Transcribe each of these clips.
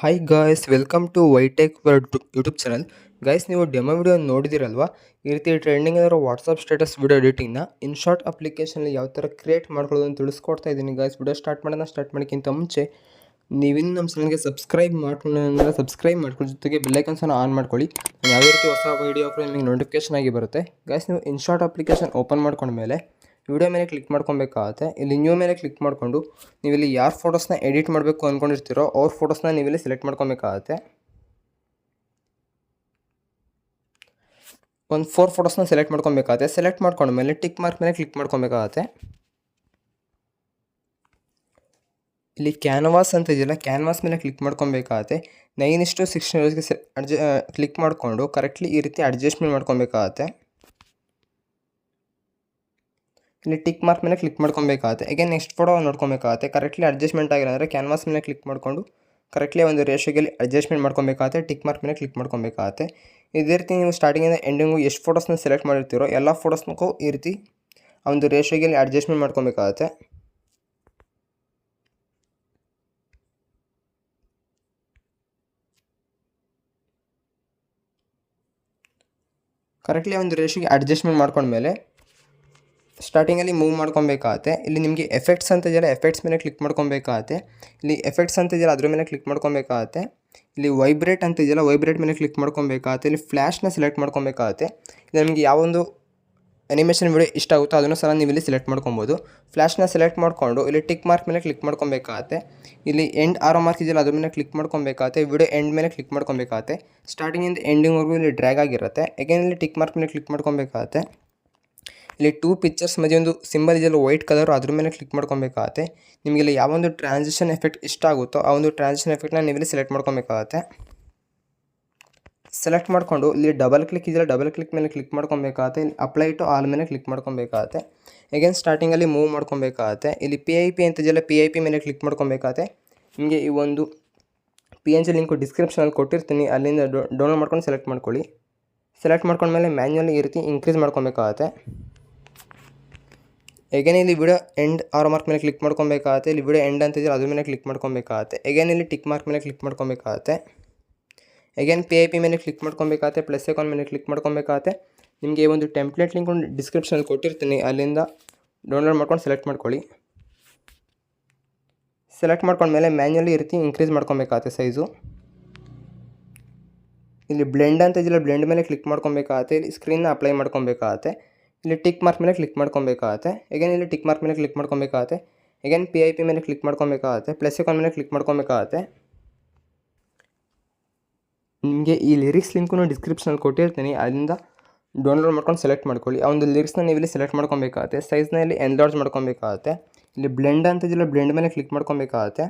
Hi guys, welcome to YTech world YouTube channel. Guys, ನೀವು demo video ನೋಡಿದಿರಲ್ವಾ? ಈ ರೀತಿ ಟ್ರೆಂಡಿಂಗ್ ಇರೋ ವಾಟ್ಸಪ್ ಸ್ಟೇಟಸ್ ವಿಡಿಯೋ ಎಡಿಟಿಂಗ್ನ ಇನ್ಶಾರ್ಟ್ ಅಪ್ಲಿಕೇಶನಲ್ಲಿ ಯಾವ ಥರ ಕ್ರಿಯೇಟ್ ಮಾಡ್ಕೊಳ್ಳೋದು ಅಂತ ತಿಳಿಸ್ಕೊಡ್ತಾ ಇದ್ದೀನಿ. ಗೈಸ್, ವಿಡಿಯೋ ಸ್ಟಾರ್ಟ್ ಮಾಡೋಕ್ಕಿಂತ ಮುಂಚೆ ನೀವಿನ್ನು ನಮ್ಮ ಚಾನಲ್ಗೆ ಸಬ್ಸ್ಕ್ರೈಬ್ ಮಾಡ್ಕೊಂಡು ಜೊತೆಗೆ ಬೆಲ್ಲೈಕನ್ಸನ್ನು ಆನ್ ಮಾಡ್ಕೊಳ್ಳಿ. ಯಾವುದೇ ರೀತಿ ಹೊಸ ವೀಡಿಯೋ ನಿಮಗೆ ನೋಟಿಫಿಕೇಶನ್ ಆಗಿ ಬರುತ್ತೆ. ಗೈಸ್, ನೀವು ಇನ್ಶಾರ್ಟ್ ಅಪ್ಲಿಕೇಶನ್ ಓಪನ್ ಮಾಡ್ಕೊಂಡ್ಮೇಲೆ ವಿಡಿಯೋ ಮೇಲೆ ಕ್ಲಿಕ್ ಮಾಡ್ಕೊಬೇಕಾಗುತ್ತೆ. ಇಲ್ಲಿ ನ್ಯೂ ಮೇಲೆ ಕ್ಲಿಕ್ ಮಾಡಿಕೊಂಡು ನೀವಿಲ್ಲಿ ಯಾರು ಫೋಟೋಸ್ನ ಎಡಿಟ್ ಮಾಡಬೇಕು ಅಂದ್ಕೊಂಡಿರ್ತೀರೋ ಅವ್ರ ಫೋಟೋಸ್ನ ನೀವಿಲ್ಲಿ ಸೆಲೆಕ್ಟ್ ಮಾಡ್ಕೊಬೇಕಾಗುತ್ತೆ. ಒಂದು 4 ಫೋಟೋಸ್ನ ಸೆಲೆಕ್ಟ್ ಮಾಡ್ಕೊಬೇಕಾಗುತ್ತೆ. ಸೆಲೆಕ್ಟ್ ಮಾಡ್ಕೊಂಡ್ಮೇಲೆ ಟಿಕ್ ಮಾರ್ಕ್ ಮೇಲೆ ಕ್ಲಿಕ್ ಮಾಡ್ಕೊಬೇಕಾಗುತ್ತೆ. ಇಲ್ಲಿ ಕ್ಯಾನ್ವಾಸ್ ಅಂತ ಇದೆಯಲ್ಲ, ಕ್ಯಾನ್ವಾಸ್ ಮೇಲೆ ಕ್ಲಿಕ್ ಮಾಡ್ಕೊಬೇಕಾಗುತ್ತೆ. 9:16 ಕ್ಲಿಕ್ ಮಾಡಿಕೊಂಡು ಕರೆಕ್ಟ್ಲಿ ಈ ರೀತಿ ಅಡ್ಜಸ್ಟ್ಮೆಂಟ್ ಮಾಡ್ಕೊಬೇಕಾಗುತ್ತೆ. ಇಲ್ಲಿ ಟಿಕ್ ಮಾರ್ಕ್ ಮೇಲೆ ಕ್ಲಿಕ್ ಮಾಡ್ಕೊಬೇಕಾಗುತ್ತೆ. ಈಗ ನೆಕ್ಸ್ಟ್ ಫೋಟೋ ನೋಡ್ಕೊಬೇಕಾಗುತ್ತೆ. ಕರೆಕ್ಟ್ಲಿ ಅಡ್ಜಸ್ಟ್ಮೆಂಟ್ ಆಗಿಲ್ಲ ಅಂದರೆ ಕ್ಯಾನ್ವಾಸ್ ಮೇಲೆ ಕ್ಲಿಕ್ ಮಾಡಿಕೊಂಡು ಕರೆಕ್ಟ್ಲಿ ಒಂದು ರೇಷಿಯೋಗೆ ಅಡ್ಜಸ್ಟ್ಮೆಂಟ್ ಮಾಡ್ಕೊಬೇಕಾಗುತ್ತೆ. ಟಿಕ್ ಮಾರ್ಕ್ ಮೇಲೆ ಕ್ಲಿಕ್ ಮಾಡ್ಕೊಬೇಕಾಗುತ್ತೆ. ಇದೇ ರೀತಿ ನೀವು ಸ್ಟಾರ್ಟಿಂಗಿಂದ ಎಂಡಿಂಗು ಎಷ್ಟು ಫೋಟೋಸ್ನ ಸೆಲೆಕ್ಟ್ ಮಾಡಿರ್ತೀರೋ ಎಲ್ಲ ಫೋಟೋಸ್ನಕ್ಕೂ ಈ ರೀತಿ ಒಂದು ರೇಷಿಯೋಗೆ ಅಡ್ಜಸ್ಟ್ಮೆಂಟ್ ಮಾಡ್ಕೊಬೇಕಾಗುತ್ತೆ. ಕರೆಕ್ಟ್ಲಿ ಒಂದು ರೇಷಿಯೋಗೆ ಅಡ್ಜಸ್ಟ್ಮೆಂಟ್ ಮಾಡ್ಕೊಂಡ್ಮೇಲೆ ಸ್ಟಾರ್ಟಿಂಗಲ್ಲಿ ಮೂವ್ ಮಾಡ್ಕೊಬೇಕಾಗುತ್ತೆ. ಇಲ್ಲಿ ನಿಮಗೆ ಎಫೆಕ್ಟ್ಸ್ ಅಂತ ಇದೆಯಲ್ಲ, ಎಫೆಕ್ಟ್ಸ್ ಮೇಲೆ ಕ್ಲಿಕ್ ಮಾಡ್ಕೊಬೇಕಾಗುತ್ತೆ. ಇಲ್ಲಿ ಎಫೆಕ್ಟ್ಸ್ ಅಂತ ಇದೆಯಲ್ಲ ಅದ್ರ ಮೇಲೆ ಕ್ಲಿಕ್ ಮಾಡ್ಕೊಬೇಕಾಗುತ್ತೆ. ಇಲ್ಲಿ ವೈಬ್ರೇಟ್ ಅಂತ ಇದೆಯಲ್ಲ, ವೈಬ್ರೇಟ್ ಮೇಲೆ ಕ್ಲಿಕ್ ಮಾಡ್ಕೊಬೇಕಾಗುತ್ತೆ. ಇಲ್ಲಿ ಫ್ಲ್ಯಾಶ್ನ ಸೆಲೆಕ್ಟ್ ಮಾಡ್ಕೊಬೇಕಾಗುತ್ತೆ. ಇಲ್ಲಿ ನಿಮಗೆ ಯಾವೊಂದು ಅನಿಮೇಷನ್ ವಿಡಿಯೋ ಇಷ್ಟ ಆಗುತ್ತೋ ಅದನ್ನು ಸಹ ನೀವು ಇಲ್ಲಿ ಸೆಲೆಕ್ಟ್ ಮಾಡ್ಕೊಬೋದು. ಫ್ಲ್ಯಾಶ್ನ ಸೆಲೆಕ್ಟ್ ಮಾಡಿಕೊಂಡು ಇಲ್ಲಿ ಟಿಕ್ ಮಾರ್ಕ್ ಮೇಲೆ ಕ್ಲಿಕ್ ಮಾಡ್ಕೊಬೇಕಾಗುತ್ತೆ. ಇಲ್ಲಿ ಎಂಡ್ ಆರೋ ಮಾರ್ಕ್ ಇದೆಯಲ್ಲ ಅದ್ರ ಮೇಲೆ ಕ್ಲಿಕ್ ಮಾಡ್ಕೊಬೇಕಾಗುತ್ತೆ. ವಿಡಿಯೋ ಎಂಡ್ ಮೇಲೆ ಕ್ಲಿಕ್ ಮಾಡ್ಕೊಬೇಕಾಗುತ್ತೆ. ಸ್ಟಾರ್ಟಿಂಗಿಂದ ಎಂಡಿಂಗ್ವರೆಗೂ ಇಲ್ಲಿ ಡ್ರ್ಯಾಗ್ ಆಗಿರುತ್ತೆ. ಅಗೇನ್ ಇಲ್ಲಿ ಟಿಕ್ ಮಾರ್ಕ್ ಮೇಲೆ ಕ್ಲಿಕ್ ಮಾಡ್ಕೊಬೇಕಾಗುತ್ತೆ. ಇಲ್ಲಿ 2 ಪಿಕ್ಚರ್ಸ್ ಮಧ್ಯೆ ಒಂದು ಸಿಂಬಲ್ ಇದೆಯಲ್ಲ ವೈಟ್ ಕಲರು, ಅದ್ರ ಮೇಲೆ ಕ್ಲಿಕ್ ಮಾಡ್ಕೊಬೇಕಾಗುತ್ತೆ. ನಿಮಗೆ ಇಲ್ಲಿ ಯಾವೊಂದು ಟ್ರಾನ್ಸಿಷನ್ ಎಫೆಕ್ಟ್ ಇಷ್ಟ ಆಗುತ್ತೋ ಆ ಒಂದು ಟ್ರಾನ್ಸಿಷನ್ ಎಫೆಕ್ಟ್ನ ನೀವಿಲ್ಲಿ ಸೆಲೆಕ್ಟ್ ಮಾಡ್ಕೊಬೇಕಾಗುತ್ತೆ. ಸೆಲೆಕ್ಟ್ ಮಾಡಿಕೊಂಡು ಇಲ್ಲಿ ಡಬಲ್ ಕ್ಲಿಕ್ ಇದೆಯಲ್ಲ, ಡಬಲ್ ಕ್ಲಿಕ್ ಮೇಲೆ ಕ್ಲಿಕ್ ಮಾಡ್ಕೊಬೇಕಾಗುತ್ತೆ. ಇಲ್ಲಿ ಅಪ್ಲೈ ಟು ಆಲ್ ಮೇಲೆ ಕ್ಲಿಕ್ ಮಾಡ್ಕೊಬೇಕಾಗುತ್ತೆ. ಅಗೇನ್ ಸ್ಟಾರ್ಟಿಂಗಲ್ಲಿ ಮೂವ್ ಮಾಡ್ಕೊಬೇಕಾಗುತ್ತೆ. ಇಲ್ಲಿ PIP ಅಂತ ಇದೆಯಲ್ಲ, PIP ಮೇಲೆ ಕ್ಲಿಕ್ ಮಾಡ್ಕೊಬೇಕಾಗುತ್ತೆ. ನಿಮಗೆ ಈ ಒಂದು PNG ಲಿಂಕು ಡಿಸ್ಕ್ರಿಪ್ಷನಲ್ಲಿ ಕೊಟ್ಟಿರ್ತೀನಿ, ಅಲ್ಲಿಂದ ಡೌನ್ಲೋಡ್ ಮಾಡ್ಕೊಂಡು ಸೆಲೆಕ್ಟ್ ಮಾಡ್ಕೊಳ್ಳಿ. ಸೆಲೆಕ್ಟ್ ಮಾಡ್ಕೊಂಡ್ಮೇಲೆ ಮ್ಯಾನ್ಯುವಲಿ ಈ ರೀತಿ ಇನ್ಕ್ರೀಸ್ ಮಾಡ್ಕೊಬೇಕಾಗುತ್ತೆ. ಎಗೇನ್ ಇಲ್ಲಿ ವಿಡಿಯೋ ಎಂಡ್ ಆರೋ ಮಾರ್ಕ್ ಮೇಲೆ ಕ್ಲಿಕ್ ಮಾಡ್ಕೊಬೇಕಾಗುತ್ತೆ. ಇಲ್ಲಿ ವಿಡಿಯೋ ಎಂಡ್ ಅಂತ ಇದೆಯಲ್ಲ ಅದ್ರ ಮೇಲೆ ಕ್ಲಿಕ್ ಮಾಡ್ಕೊಬೇಕಾಗುತ್ತೆ. ಎಗೇನ್ ಇಲ್ಲಿ ಟಿಕ್ ಮಾರ್ಕ್ ಮೇಲೆ ಕ್ಲಿಕ್ ಮಾಡ್ಕೊಬೇಕಾಗುತ್ತೆ. ಎಗೇನ್ PIP ಮೇಲೆ ಕ್ಲಿಕ್ ಮಾಡ್ಕೊಬೇಕಾಗುತ್ತೆ. ಪ್ಲಸ್ ಐಕಾನ್ ಮೇಲೆ ಕ್ಲಿಕ್ ಮಾಡ್ಕೊಬೇಕಾಗುತ್ತೆ. ನಿಮಗೆ ಒಂದು ಟೆಂಪ್ಲೇಟ್ ಲಿಂಕ್ ಡಿಸ್ಕ್ರಿಪ್ಷನಲ್ಲಿ ಕೊಟ್ಟಿರ್ತೀನಿ, ಅಲ್ಲಿಂದ ಡೌನ್ಲೋಡ್ ಮಾಡ್ಕೊಂಡು ಸೆಲೆಕ್ಟ್ ಮಾಡ್ಕೊಳ್ಳಿ. ಸೆಲೆಕ್ಟ್ ಮಾಡ್ಕೊಂಡ್ಮೇಲೆ ಮ್ಯಾನ್ಯುವಲಿ ಈ ರೀತಿ ಇನ್ಕ್ರೀಸ್ ಮಾಡ್ಕೊಬೇಕಾಗುತ್ತೆ ಸೈಜು. ಇಲ್ಲಿ ಬ್ಲೆಂಡ್ ಅಂತ ಇದೆಯಲ್ಲ, ಬ್ಲೆಂಡ್ ಮೇಲೆ ಕ್ಲಿಕ್ ಮಾಡ್ಕೊಬೇಕಾಗುತ್ತೆ. ಇಲ್ಲಿ ಸ್ಕ್ರೀನ್ನ ಅಪ್ಲೈ ಮಾಡ್ಕೊಬೇಕಾಗುತ್ತೆ. ಇಲ್ಲಿ ಟಿಕ್ ಮಾರ್ಕ್ ಮೇಲೆ ಕ್ಲಿಕ್ ಮಾಡ್ಕೊಬೇಕಾಗುತ್ತೆ. ಎಗೇನ್ ಇಲ್ಲಿ ಟಿಕ್ ಮಾರ್ಕ್ ಮೇಲೆ ಕ್ಲಿಕ್ ಮಾಡ್ಕೊಬೇಕಾಗುತ್ತೆ. ಎಗೇನ್ PIP ಮೇಲೆ ಕ್ಲಿಕ್ ಮಾಡ್ಕೊಬೇಕಾಗುತ್ತೆ. ಪ್ಲಸ್ ಐಕಾನ್ ಮೇಲೆ ಕ್ಲಿಕ್ ಮಾಡ್ಕೊಬೇಕಾಗುತ್ತೆ. ನಿಮಗೆ ಈ ಲಿರಿಕ್ಸ್ ಲಿಂಕು ಡಿಸ್ಕ್ರಿಪ್ಷನಲ್ಲಿ ಕೊಟ್ಟಿರ್ತೀನಿ, ಅಲ್ಲಿಂದ ಡೌನ್ಲೋಡ್ ಮಾಡ್ಕೊಂಡು ಸೆಲೆಕ್ಟ್ ಮಾಡ್ಕೊಳ್ಳಿ. ಆ ಒಂದು ಲಿರಿಕ್ಸ್ನ ನೀವು ಇಲ್ಲಿ ಸೆಲೆಕ್ಟ್ ಮಾಡ್ಕೊಬೇಕಾಗುತ್ತೆ. ಸೈಜ್ನ ಇಲ್ಲಿ ಎನ್ಲಾರ್ಜ್ ಮಾಡ್ಕೊಬೇಕಾಗುತ್ತೆ. ಇಲ್ಲಿ ಬ್ಲೆಂಡ್ ಅಂತ ಇದೆಯಲ್ಲ, ಬ್ಲೆಂಡ್ ಮೇಲೆ ಕ್ಲಿಕ್ ಮಾಡ್ಕೊಬೇಕಾಗುತ್ತೆ.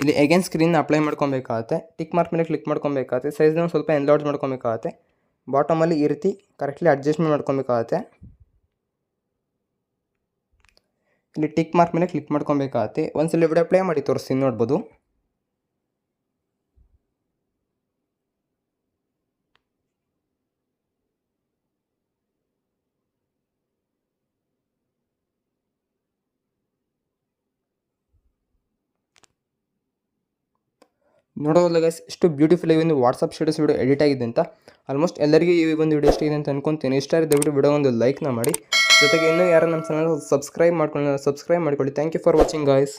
ಇಲ್ಲಿ ಎಗೇನ್ ಸ್ಕ್ರೀನ್ನ ಅಪ್ಲೈ ಮಾಡ್ಕೊಬೇಕಾಗುತ್ತೆ. ಟಿಕ್ ಮಾರ್ಕ್ ಮೇಲೆ ಕ್ಲಿಕ್ ಮಾಡ್ಕೊಬೇಕಾಗುತ್ತೆ. ಸೈಜ್ನ ಸ್ವಲ್ಪ ಎನ್ಲಾರ್ಜ್ ಮಾಡ್ಕೊಬೇಕಾಗುತ್ತೆ. ಬಾಟಮಲ್ಲಿ ಈ ರೀತಿ ಕರೆಕ್ಟ್ಲಿ ಅಡ್ಜಸ್ಟ್ಮೆಂಟ್ ಮಾಡ್ಕೊಬೇಕಾಗುತ್ತೆ. ಇಲ್ಲಿ ಟಿಕ್ ಮಾರ್ಕ್ ಮೇಲೆ ಕ್ಲಿಕ್ ಮಾಡ್ಕೊಬೇಕಾಗುತ್ತೆ. ಒಂದ್ಸಲ ವಿಡಿಯೋ ಪ್ಲೇ ಮಾಡಿ ತೋರಿಸ್ತೀನಿ, ನೋಡ್ಬೋದು. ನೋಡೋಲ್ಲ ಗೈಸ್, ಎಷ್ಟು ಬ್ಯೂಟಿಫುಲ್ ಆಗಿ ಒಂದು ವಾಟ್ಸಪ್ ಸ್ಟೇಟಸ್ ವಿಡಿಯೋ ಎಡಿಟ್ ಆಗಿದೆ ಅಂತ. ಆಲ್ಮೋಸ್ಟ್ ಎಲ್ಲರಿಗೂ ಈ ಒಂದು ವಿಡಿಯೋ ಇಷ್ಟ ಇದೆ ಅಂತ ಅನ್ಕೊತೀನಿ. ಇಷ್ಟ ಆದರೆ ದಯವಿಟ್ಟು ವಿಡಿಯೋ ಒಂದು ಲೈಕ್ನ ಮಾಡಿ. ಜೊತೆಗೆ ಇನ್ನೂ ಯಾರು ನಮ್ಮ ಚಾನಲ್ ಸಬ್ಸ್ಕ್ರೈಬ್ ಮಾಡ್ಕೊಳ್ಳಿ. Thank you for watching guys.